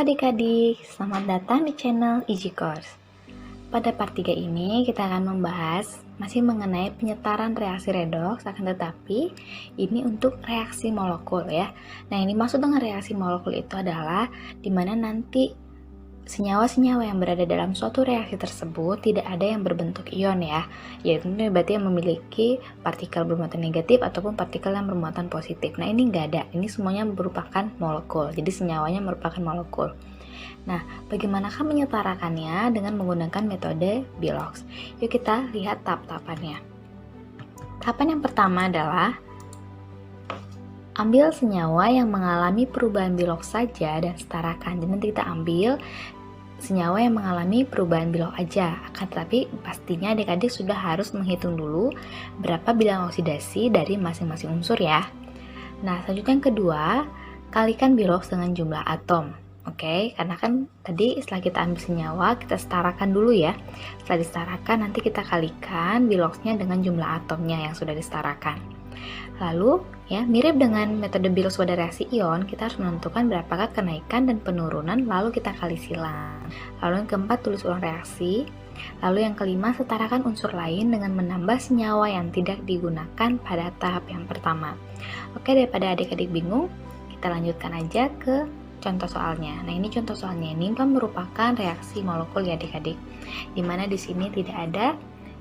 adik-adik, selamat datang di channel Easy Course. Pada part 3 ini kita akan membahas masih mengenai penyetaran reaksi redoks, akan tetapi ini untuk reaksi molekul ya. Nah, ini maksud dengan reaksi molekul itu adalah dimana nanti senyawa-senyawa yang berada dalam suatu reaksi tersebut tidak ada yang berbentuk ion ya, yaitu berarti yang memiliki partikel bermuatan negatif ataupun partikel yang bermuatan positif. Nah, ini nggak ada, ini semuanya merupakan molekul, jadi senyawanya merupakan molekul. Nah, bagaimanakah menyetarakannya dengan menggunakan metode Bilox? Yuk kita lihat tahap-tahapannya. Tahapan yang pertama adalah ambil senyawa yang mengalami perubahan Bilox saja dan setarakan. Jadi nanti kita ambil senyawa yang mengalami perubahan Bilox aja. Akan tetapi pastinya adik-adik sudah harus menghitung dulu berapa bilangan oksidasi dari masing-masing unsur ya. Nah, selanjutnya yang kedua, kalikan Bilox dengan jumlah atom. Oke, karena kan tadi setelah kita ambil senyawa, kita setarakan dulu ya. Setelah disetarakan, nanti kita kalikan Biloxnya dengan jumlah atomnya yang sudah disetarakan. Lalu, ya mirip dengan metode Bilox pada reaksi ion, kita harus menentukan berapakah kenaikan dan penurunan, lalu kita kali silang. Lalu yang keempat, tulis ulang reaksi. Lalu yang kelima, setarakan unsur lain dengan menambah senyawa yang tidak digunakan pada tahap yang pertama. Oke, daripada adik-adik bingung, kita lanjutkan aja ke contoh soalnya. Nah, ini contoh soalnya ini kan merupakan reaksi molekul ya adik-adik, dimana di sini tidak ada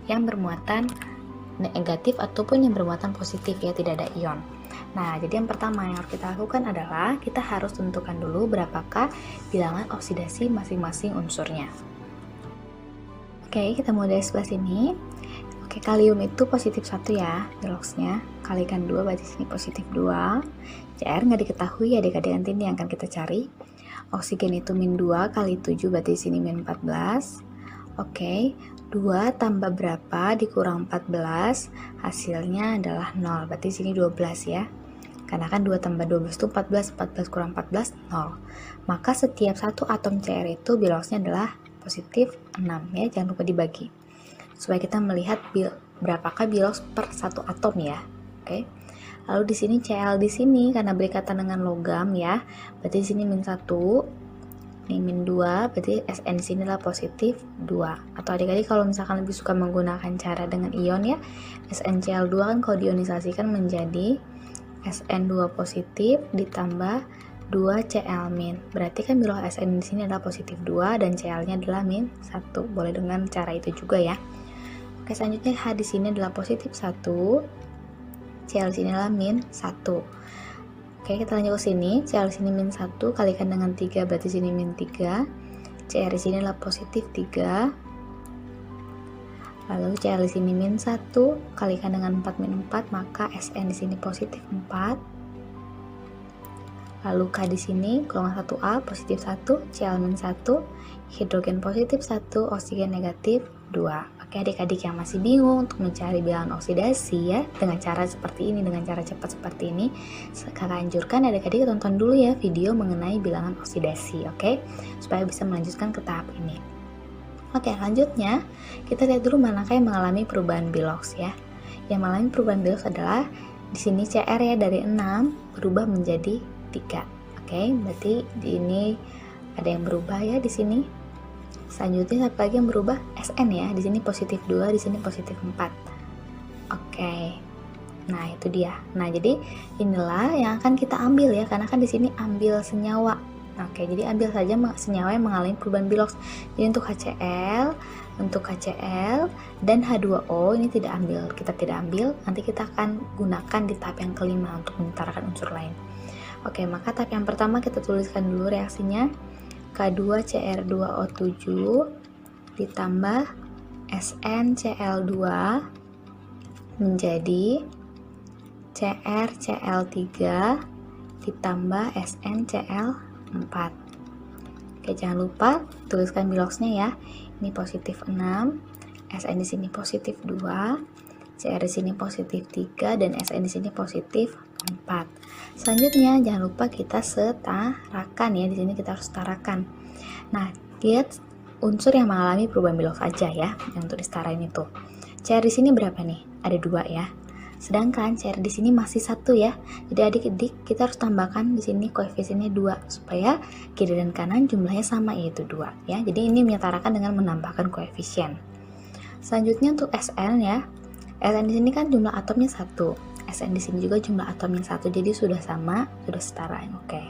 yang bermuatan negatif ataupun yang bermuatan positif ya, tidak ada ion. Nah, jadi yang pertama yang harus kita lakukan adalah kita harus tentukan dulu berapakah bilangan oksidasi masing-masing unsurnya. Oke, kita mulai dari sebelah sini. Oke, kalium itu positif 1 ya, Biloxnya. Kalikan 2, berarti sini positif 2. Cr nggak diketahui ya adik-adik, nanti ini yang akan kita cari. Oksigen itu min 2 kali 7, berarti sini min 14. Oke, 2 tambah berapa dikurang 14, hasilnya adalah 0, berarti sini 12 ya. Karena kan 2 tambah 12 itu 14, 14 kurang 14, 0. Maka setiap satu atom Cr itu Biloxnya adalah positif 6 ya, jangan lupa dibagi. Supaya kita melihat berapakah Bilox per satu atom ya. Oke. Lalu di sini Cl di sini karena berikatan dengan logam ya, berarti di sini min 1. Ini min 2, berarti Sn di sini adalah positif 2. Atau adik-adik kalau misalkan lebih suka menggunakan cara dengan ion ya, SnCl2 kan kalau dionisasikan menjadi Sn2 positif ditambah 2Cl min. Berarti kan Bilox Sn di sini adalah positif 2 dan Cl-nya adalah min 1. Boleh dengan cara itu juga ya. Oke, selanjutnya H di sini adalah positif 1, Cl di sini adalah min 1. Oke, kita lanjut ke sini. Cl di sini min 1 kalikan dengan 3, berarti sini min 3. Cr di sini adalah positif 3. Lalu Cl di sini min 1 kalikan dengan 4 min 4, maka Sn di sini positif 4. Lalu K di sini golongan 1A positif 1, Cl min 1, hidrogen positif 1, oksigen negatif 2. Oke, adik-adik yang masih bingung untuk mencari bilangan oksidasi ya dengan cara seperti ini, dengan cara cepat seperti ini, kakak anjurkan adik-adik tonton dulu ya video mengenai bilangan oksidasi, oke? Supaya bisa melanjutkan ke tahap ini. Oke, selanjutnya kita lihat dulu manakah yang mengalami perubahan Bilox ya. Yang mengalami perubahan Bilox adalah di sini Cr ya, dari 6 berubah menjadi 3. Oke, berarti di ini ada yang berubah ya di sini. Selanjutnya satu lagi yang berubah Sn ya, di sini positif 2, di sini positif 4. Oke. Nah, itu dia. Nah, jadi inilah yang akan kita ambil ya, karena kan di sini ambil senyawa. Oke, jadi ambil saja senyawa yang mengalami perubahan Bilox. Jadi untuk HCl dan H2O ini tidak ambil, kita tidak ambil. Nanti kita akan gunakan di tahap yang kelima untuk menyetarakan unsur lain. Oke, maka tahap yang pertama kita tuliskan dulu reaksinya. K2Cr2O7 ditambah SnCl2 menjadi CrCl3 ditambah SnCl4. Oke, jangan lupa tuliskan Biloxnya ya. Ini positif 6, Sn di sini positif 2, Cr di sini positif 3 dan Sn di sini positif 4. Selanjutnya jangan lupa kita setarakan ya, di sini kita harus setarakan. Nah, lihat unsur yang mengalami perubahan Bilox aja ya, yang untuk disetarain itu. Cr di sini berapa nih? Ada 2 ya. Sedangkan CR di sini masih 1 ya. Jadi adik-adik kita harus tambahkan di sini koefisiennya 2 supaya kiri dan kanan jumlahnya sama yaitu 2 ya. Jadi ini menyetarakan dengan menambahkan koefisien. Selanjutnya untuk Sn ya. Sn di sini kan jumlah atomnya 1. Sn di sini juga jumlah atomnya 1. Jadi sudah sama, sudah setara. Oke.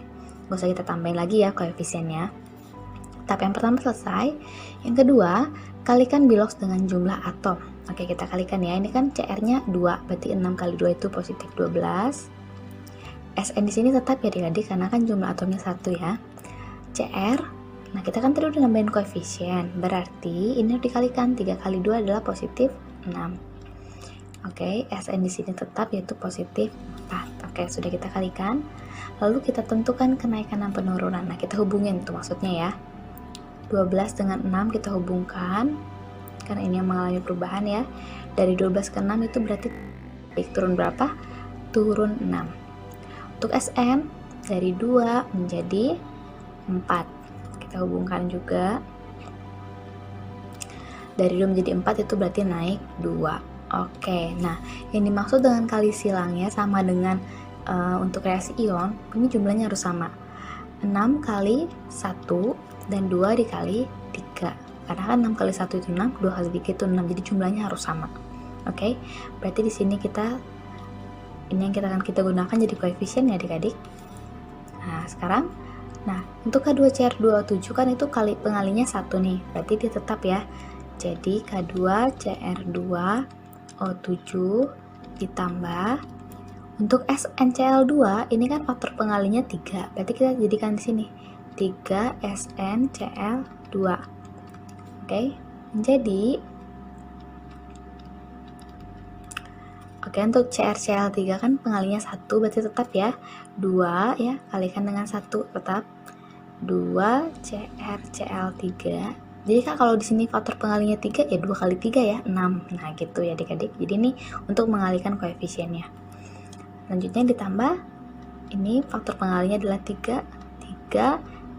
Nggak usah kita tambahin lagi ya koefisiennya. Tahap yang pertama selesai. Yang kedua, kalikan bilox dengan jumlah atom. Oke, kita kalikan ya. Ini kan CR-nya 2, berarti 6 kali 2 itu positif 12. Sn di sini tetap ya adik-adik karena kan jumlah atomnya 1 ya. CR, nah kita kan tadi udah nambahin koefisien, berarti ini harus dikalikan 3 kali 2 adalah positif 6. Oke, Sn di sini tetap yaitu positif 4. Oke, sudah kita kalikan. Lalu kita tentukan kenaikan dan penurunan. Nah, kita hubungin tuh maksudnya ya. 12 dengan 6 kita hubungkan karena ini yang mengalami perubahan ya. Dari 12 ke 6 itu berarti turun berapa? Turun 6. Untuk Sn dari 2 menjadi 4. Kita hubungkan juga. Dari 2 menjadi 4 itu berarti naik 2. Oke, nah yang dimaksud dengan kali silangnya sama dengan untuk reaksi ion, ini jumlahnya harus sama. 6 kali 1 dan 2 dikali 3. Karena kan 6 kali 1 itu 6, 2 kali 3 itu 6, jadi jumlahnya harus sama. Oke, berarti di sini ini yang kita gunakan jadi koefisien ya adik-adik. Nah, sekarang, untuk K2CR2O7 kan itu kali pengalinya 1 nih, berarti dia tetap ya. Jadi K2CR2O7 ditambah untuk SnCl2 ini kan faktor pengalinya 3, berarti kita jadikan di sini 3 SnCl2. Oke, menjadi untuk CrCl3 kan pengalinya 1, berarti tetap ya 2 ya, kalikan dengan 1 tetap 2 CrCl3. Jadi kan kalau di sini faktor pengalinya 3 ya 2 kali 3 ya 6. Nah, gitu ya adik-adik. Jadi ini untuk mengalihkan koefisiennya. Selanjutnya ditambah ini faktor pengalinya adalah 3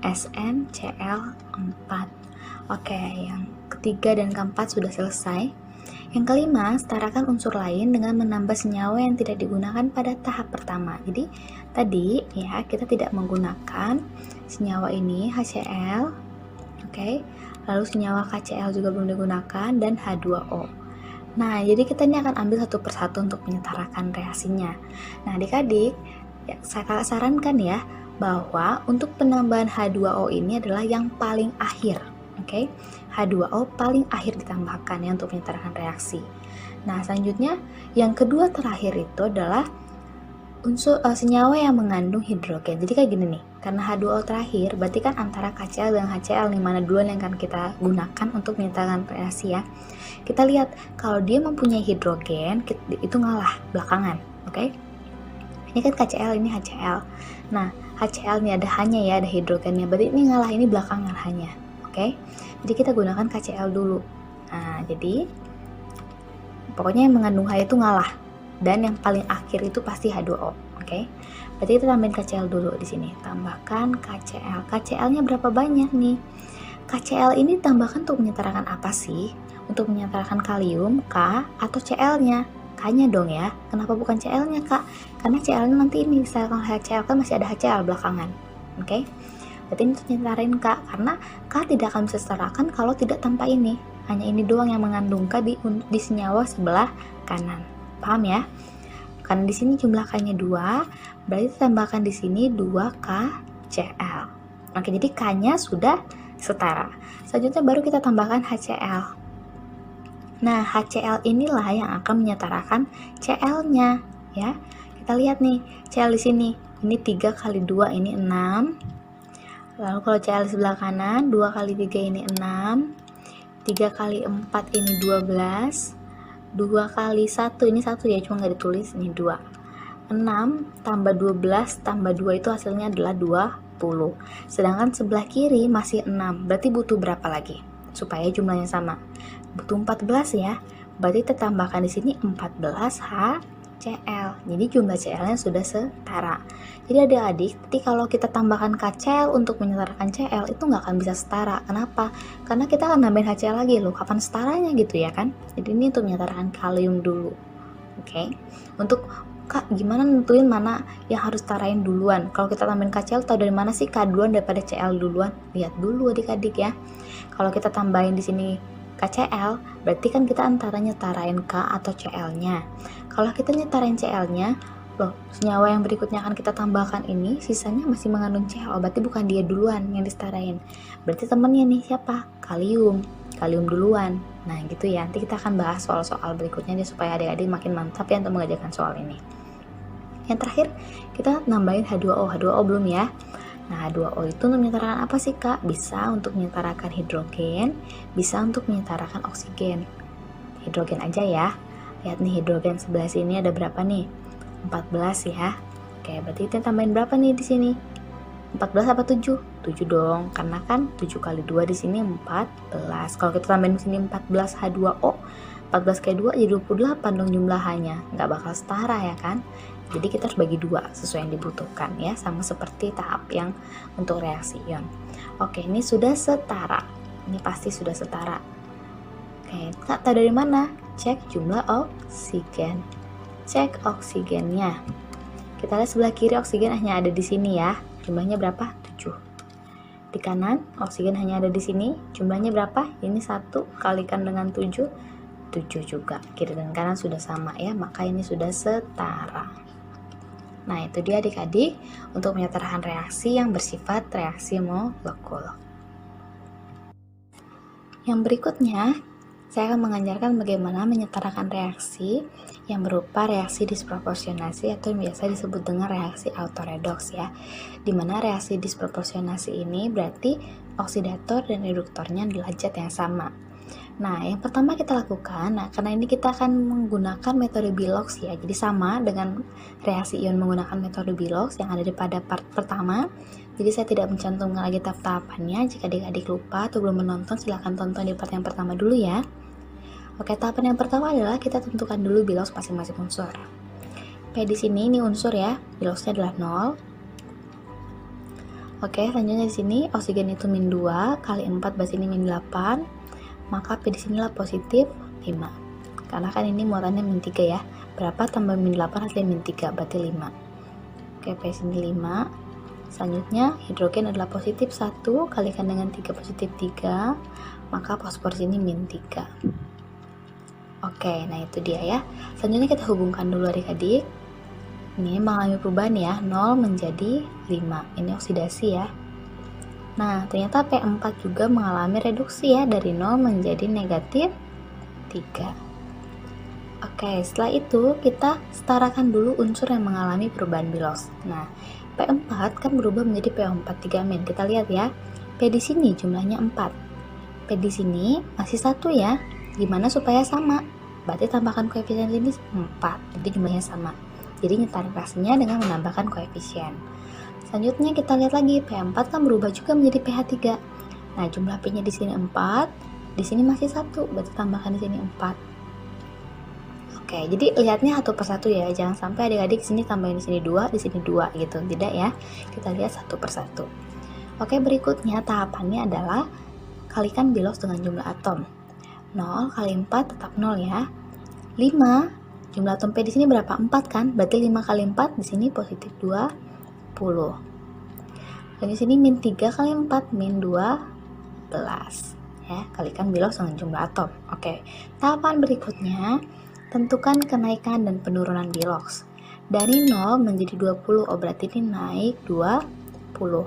SnCl4. Oke, yang ketiga dan keempat sudah selesai. Yang kelima, setarakan unsur lain dengan menambah senyawa yang tidak digunakan pada tahap pertama. Jadi tadi ya kita tidak menggunakan senyawa ini HCl. Oke. Lalu senyawa KCl juga belum digunakan dan H2O. Nah, jadi kita ini akan ambil satu persatu untuk menyetarakan reaksinya. Nah, adik-adik, ya, saya sarankan ya bahwa untuk penambahan H2O ini adalah yang paling akhir. Oke, H2O paling akhir ditambahkan ya untuk menyetarakan reaksi. Nah, selanjutnya yang kedua terakhir itu adalah unsur senyawa yang mengandung hidrogen. Jadi kayak gini nih, karena H2O terakhir, berarti kan antara KCl dan HCl nih mana duluan yang akan kita gunakan untuk menyetarakan reaksi ya. Kita lihat kalau dia mempunyai hidrogen itu ngalah belakangan, oke? Ini kan KCl, ini HCl. Nah, HCl ini ada hanya ya, ada hidrogennya. Berarti ini ngalah, ini belakangan hanya, oke? Jadi kita gunakan KCl dulu. Nah, jadi pokoknya yang mengandung H itu ngalah. Dan yang paling akhir itu pasti H2O, oke? Berarti kita tambahin KCl dulu di sini. Tambahkan KCl. KCl-nya berapa banyak nih? KCl ini tambahkan untuk menyetarakan apa sih? Untuk menyetarakan kalium, K, atau Cl-nya? K-nya dong ya. Kenapa bukan Cl-nya, Kak? Karena Cl-nya nanti ini, misalkan HCl kan masih ada HCl belakangan, oke? Berarti ini untuk menyetarain K, karena K tidak akan bisa setarakan kalau tidak tanpa ini. Hanya ini doang yang mengandung K di senyawa sebelah kanan. Paham ya? Karena di sini jumlah K-nya 2, berarti tambahkan di sini 2KCl. Oke, jadi K-nya sudah setara. Selanjutnya baru kita tambahkan HCl. Nah, HCl inilah yang akan menyetarakan Cl-nya ya. Kita lihat nih, Cl di sini. Ini 3 kali 2 ini 6. Lalu kalau Cl di sebelah kanan, 2 kali 3 ini 6. 3 kali 4 ini 12. 2 kali 1 ini 1 ya, cuma nggak ditulis, ini 2. 6 tambah 12 tambah 2 itu hasilnya adalah 20. Sedangkan sebelah kiri masih 6, berarti butuh berapa lagi supaya jumlahnya sama? Butuh 14 ya. Berarti kita tambahkan di sini 14 HCl. Jadi jumlah Cl-nya sudah setara. Jadi adik-adik, nanti kalau kita tambahkan KCl untuk menyetarakan Cl itu nggak akan bisa setara. Kenapa? Karena kita akan nambahin HCl lagi loh. Kapan setaranya gitu ya kan? Jadi ini untuk menyetarakan kalium dulu. Oke. Untuk Kak, gimana nentuin mana yang harus tarain duluan? Kalau kita tambahin KCL, tahu dari mana sih K duluan daripada CL duluan? Lihat dulu adik-adik ya. Kalau kita tambahin di sini KCL, berarti kan kita antara nyetarain K atau CL-nya. Kalau kita nyetarain CL-nya, loh, senyawa yang berikutnya akan kita tambahkan ini sisanya masih mengandung CL, berarti bukan dia duluan yang disetarain. Berarti temennya nih siapa? Kalium duluan. Nah gitu ya, nanti kita akan bahas soal-soal berikutnya nih supaya adik-adik makin mantap ya untuk mengerjakan soal ini. Yang terakhir, kita nambahin H2O. H2O belum ya. Nah, H2O itu untuk menyetarakan apa sih Kak? Bisa untuk menyetarakan hidrogen, bisa untuk menyetarakan oksigen. Hidrogen aja ya. Lihat nih hidrogen sebelah sini ada berapa nih? 14 ya. Oke, berarti kita tambahin berapa nih di sini? 14 apa 7? 7 dong, karena kan 7 kali 2 di sini 14. Kalau kita tambahin di sini 14 H2O, 14 kali 2 jadi 28 dong jumlahannya. Nggak bakal setara ya kan? Jadi kita harus bagi 2 sesuai yang dibutuhkan ya, sama seperti tahap yang untuk reaksi ion. Oke, ini sudah setara. Ini pasti sudah setara. Oke, Kak, tahu dari mana? Cek jumlah oksigen. Cek oksigennya. Kita lihat sebelah kiri oksigen hanya ada di sini ya. Jumlahnya berapa? 7. Di kanan oksigen hanya ada di sini. Jumlahnya berapa? Ini 1 kalikan dengan 7. 7 juga. Kiri dan kanan sudah sama ya, maka ini sudah setara. Nah, itu dia adik-adik untuk menyetarakan reaksi yang bersifat reaksi molekul. Yang berikutnya, saya akan mengajarkan bagaimana menyetarakan reaksi yang berupa reaksi disproporsionasi atau yang biasa disebut dengan reaksi autoredoks ya. Dimana reaksi disproporsionasi ini berarti oksidator dan reduktornya adalah zat yang sama. Nah, yang pertama kita lakukan, karena ini kita akan menggunakan metode Bilox ya, jadi sama dengan reaksi ion menggunakan metode Bilox yang ada pada part pertama. Jadi saya tidak mencantumkan lagi tahap-tahapannya. Jika adik-adik lupa atau belum menonton, silahkan tonton di part yang pertama dulu ya. Oke, tahapan yang pertama adalah kita tentukan dulu Bilox masing-masing unsur. P di sini ini unsur ya, Biloxnya adalah 0. Oke, selanjutnya di sini oksigen itu min 2 kali 4 berarti ini min 8. Maka P di sinilah positif 5. Karena kan ini muatannya min 3 ya. Berapa tambah min 8 hasilnya min 3, berarti 5. Oke, P sini 5. Selanjutnya hidrogen adalah positif 1 kalikan dengan 3 positif 3. Maka fosfor sini min 3. Oke, nah itu dia ya. Selanjutnya kita hubungkan dulu adik-adik. Ini mengalami perubahan ya, 0 menjadi 5. Ini oksidasi ya. Nah, ternyata P4 juga mengalami reduksi ya, dari 0 menjadi negatif 3. Oke, setelah itu kita setarakan dulu unsur yang mengalami perubahan Bilox. Nah, P4 kan berubah menjadi PO4 3-. Kita lihat ya, P di sini jumlahnya 4. P di sini masih 1 ya. Gimana supaya sama? Berarti tambahkan koefisien ini 4, jadi jumlahnya sama. Jadi nyetarin reaksinya dengan menambahkan koefisien. Selanjutnya kita lihat lagi, P4 kan berubah juga menjadi pH3. Nah, jumlah P-nya di sini 4, di sini masih 1, berarti tambahkan di sini 4. Oke, jadi lihatnya satu persatu ya, jangan sampai adik-adik sini tambahin di sini 2, di sini 2 gitu. Tidak ya, kita lihat satu persatu. Oke, berikutnya tahapannya adalah kalikan Bilox dengan jumlah atom. 0 kali 4 tetap 0 ya. 5, jumlah atom P di sini berapa? 4 kan? Berarti 5 kali 4 di sini positif 20. Dan di sini min 3 kali 4 min 12 ya, kalikan Bilox dengan jumlah atom. Oke, tahapan berikutnya tentukan kenaikan dan penurunan Bilox dari 0 menjadi 20. Oh, berarti ini naik 20.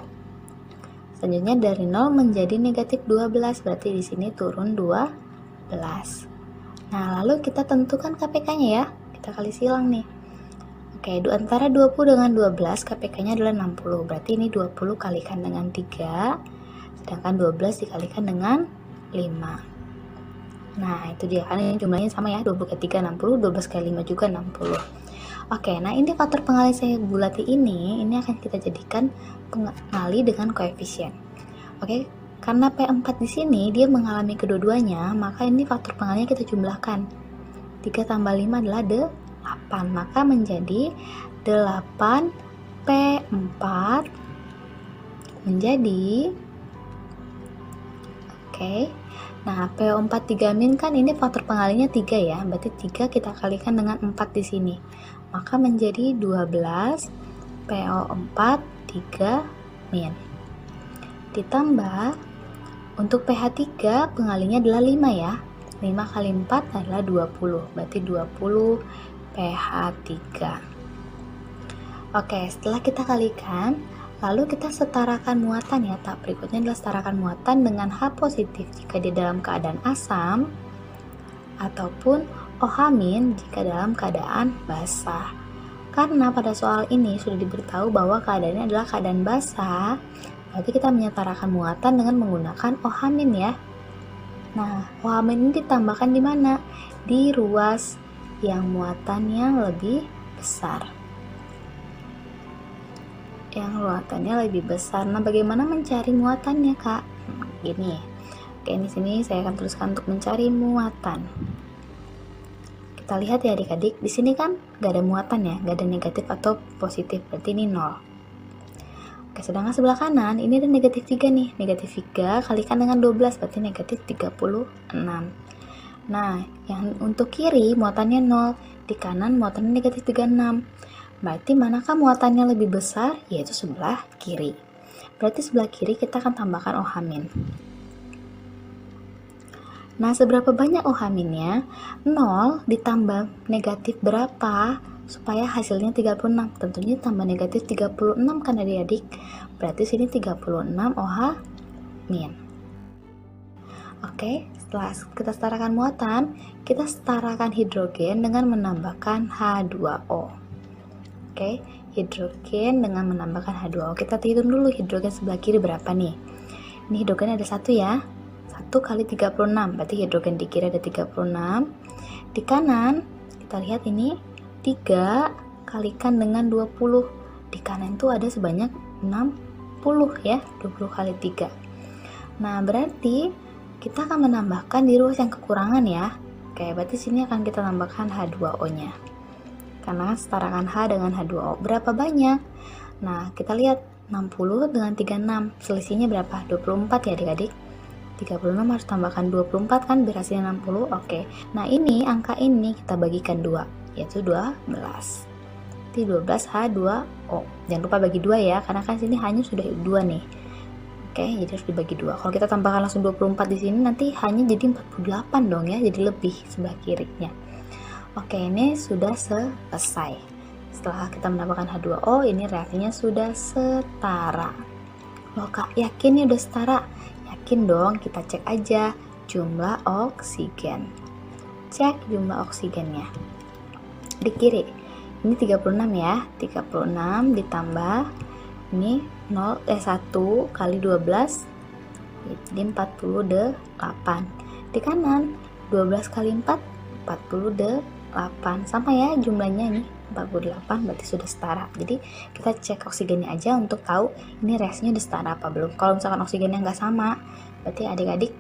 Selanjutnya dari 0 menjadi negatif 12, berarti di sini turun 12. Nah, lalu kita tentukan KPK-nya ya, kita kali silang nih. Oke, antara 20 dengan 12 KPK-nya adalah 60. Berarti ini 20 kalikan dengan 3, sedangkan 12 dikalikan dengan 5. Nah, itu dia kan ini jumlahnya sama ya, 20 kali 3 60, 12 kali 5 juga 60. Oke, nah indikator pengali saya bulati ini akan kita jadikan pengali dengan koefisien. Oke, karena P4 di sini dia mengalami kedua-duanya, maka ini faktor pengalinya kita jumlahkan. 3 tambah 5 adalah 8, maka menjadi 8 P4 menjadi Oke. Nah, PO4 3- kan ini faktor pengalinya 3 ya. Berarti 3 kita kalikan dengan 4 di sini. Maka menjadi 12 PO4 3-. Ditambah untuk pH3 pengalinya adalah 5 ya. 5 kali 4 adalah 20. Berarti 20 pH3. Oke, setelah kita kalikan, lalu kita setarakan muatan ya. Tahap berikutnya adalah setarakan muatan dengan H positif jika di dalam keadaan asam ataupun OH- jika dalam keadaan basah. Karena pada soal ini sudah diberitahu bahwa keadaannya adalah keadaan basah, berarti kita menyetarakan muatan dengan menggunakan OH- ya. Nah, OH- ini ditambahkan di mana? Di ruas yang muatannya lebih besar. Nah, bagaimana mencari muatannya, Kak? Gini. Oke, di sini saya akan tuliskan untuk mencari muatan. Kita lihat ya adik-adik, di sini kan gak ada muatan ya, gak ada negatif atau positif, berarti ini 0. Oke, sedangkan sebelah kanan ini ada negatif 3 nih. Negatif 3 kalikan dengan 12, berarti negatif 36. Nah, yang untuk kiri muatannya 0, di kanan muatannya negatif 36. Berarti manakah muatannya lebih besar? Yaitu sebelah kiri. Berarti sebelah kiri kita akan tambahkan OH-. Nah, seberapa banyak OH-nya? 0 ditambah negatif berapa supaya hasilnya 36? Tentunya tambah negatif 36 kan adik-adik. Berarti sini 36 OH-. Oke, setelah kita setarakan muatan, kita setarakan hidrogen dengan menambahkan H2O. Oke, hidrogen dengan menambahkan H2O. Kita hitung dulu hidrogen sebelah kiri berapa nih. Ini hidrogen ada 1 ya. 1 kali 36, berarti hidrogen di kiri ada 36. Di kanan, kita lihat ini 3 kalikan dengan 20. Di kanan itu ada sebanyak 60 ya, 20 kali 3. Nah, berarti kita akan menambahkan di ruas yang kekurangan ya. Oke, berarti sini akan kita tambahkan H2O-nya. Karena setarakan H dengan H2O. Berapa banyak? Nah, kita lihat 60 dengan 36. Selisihnya berapa? 24 ya adik-adik. 36 harus tambahkan 24 kan biar hasilnya 60. Oke. Nah, ini angka ini kita bagikan 2, yaitu 12. Jadi 12 H2O. Jangan lupa bagi 2 ya, karena kan sini hanya sudah 2 nih. Oke, jadi harus dibagi 2. Kalau kita tambahkan langsung 24 di sini nanti hanya jadi 48 dong ya, jadi lebih sebelah kirinya. Oke, ini sudah selesai. Setelah kita menambahkan H2O, ini reaksinya sudah setara. Loh Kak, yakin ini udah setara? Yakin dong, kita cek aja jumlah oksigen. Cek jumlah oksigennya. Di kiri, ini 36 ya, 36 ditambah ini 1 kali 12, jadi 48. Di kanan, 12 kali 4, 48. Sama ya jumlahnya ini 48, berarti sudah setara. Jadi kita cek oksigennya aja untuk tahu ini reaksinya udah setara apa belum. Kalau misalkan oksigennya nggak sama, berarti adik-adik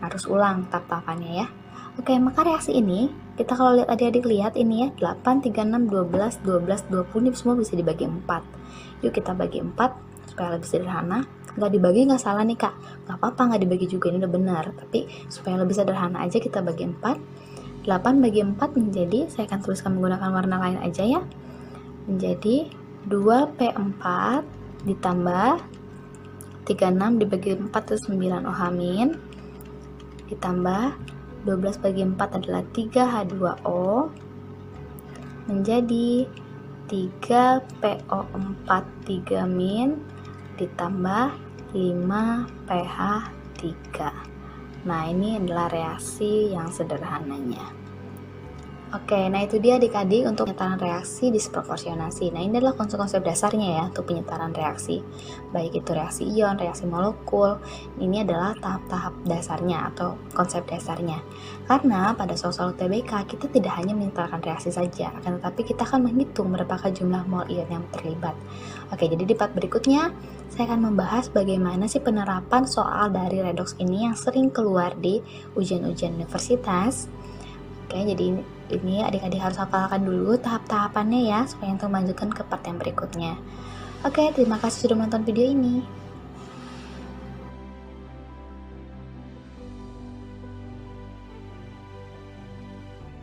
harus ulang tahap-tahapannya ya. Oke, maka reaksi ini kita kalau lihat adik-adik lihat ini ya, 8, 3, 6, 12, 12, 20 ini semua bisa dibagi 4. Yuk kita bagi 4 supaya lebih sederhana. Nggak dibagi nggak salah nih Kak, nggak apa-apa nggak dibagi juga, ini udah benar. Tapi supaya lebih sederhana aja kita bagi 4. 8 bagi 4 menjadi, saya akan tuliskan menggunakan warna lain aja ya, menjadi 2P4 ditambah 36 dibagi 4 itu 9 OH- ditambah 12 bagi 4 adalah 3H2O menjadi 3PO4 3- ditambah 5PH3. Nah, ini adalah reaksi yang sederhananya. Oke, nah itu dia adik-adik untuk penyetaraan reaksi disproporsionasi. Nah, ini adalah konsep-konsep dasarnya ya untuk penyetaraan reaksi. Baik itu reaksi ion, reaksi molekul. Ini adalah tahap-tahap dasarnya atau konsep dasarnya. Karena pada soal-soal UTBK kita tidak hanya menyetarkan reaksi saja, akan tetapi kita akan menghitung berapakah jumlah mol ion yang terlibat. Oke, jadi di part berikutnya saya akan membahas bagaimana sih penerapan soal dari redox ini yang sering keluar di ujian-ujian universitas. Oke, jadi ini adik-adik harus hafalkan dulu tahap-tahapannya ya, supaya untuk melanjutkan ke part yang berikutnya. Oke, terima kasih sudah menonton video ini.